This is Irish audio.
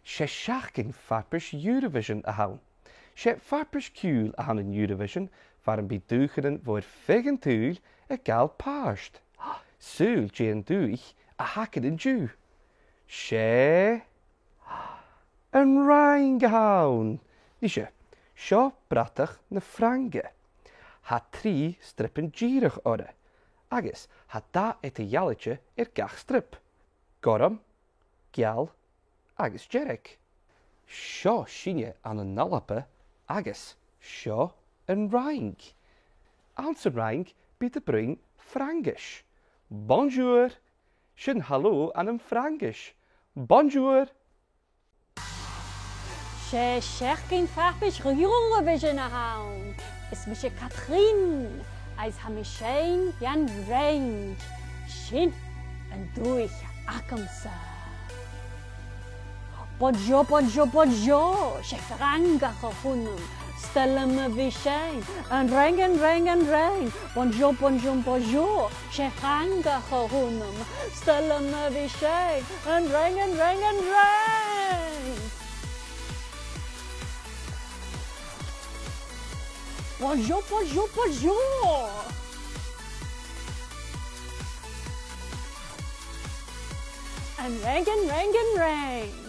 sé seachcin farpers Eurovision a hawn. Sé farpers cúil a hawn in Eurovision var an bí dúchadan voor figan túil a gal páist. Súil Jane dúich a hacad in dú. Sé an Fhraing a hawn. Ní sé, seo bratach na Fhrainge. Ha 3 strippen gírach orre. Agus ha da et a jalletje gach strip. Gorum, gial, agus jerek. Seo sinne an an nalappe, agus seo an Fhraing. Ans an Fhraing by de bring Frangish. Bonjour. Sin hallo an an Frangish. Bonjour. Sé seachcin farpers Eurovision a hawn. Is mi sé Catherine. Eis ha mi séin jan Fhraing. Sin an dúich acamsa. Bonjour, bonjour, bonjour. Sé Fhraingach a húnum. Stella me vi séin. An Fhraing, an Fhraing, an Fhraing. Bonjour, bonjour, bonjour. Sé Fhraingach a húnum. Stella me vi séin. An Fhraing, an Fhraing, an Fhraing. Bonjour, bonjour, bonjour. And Fhraing, and Fhraing, and Fhraing.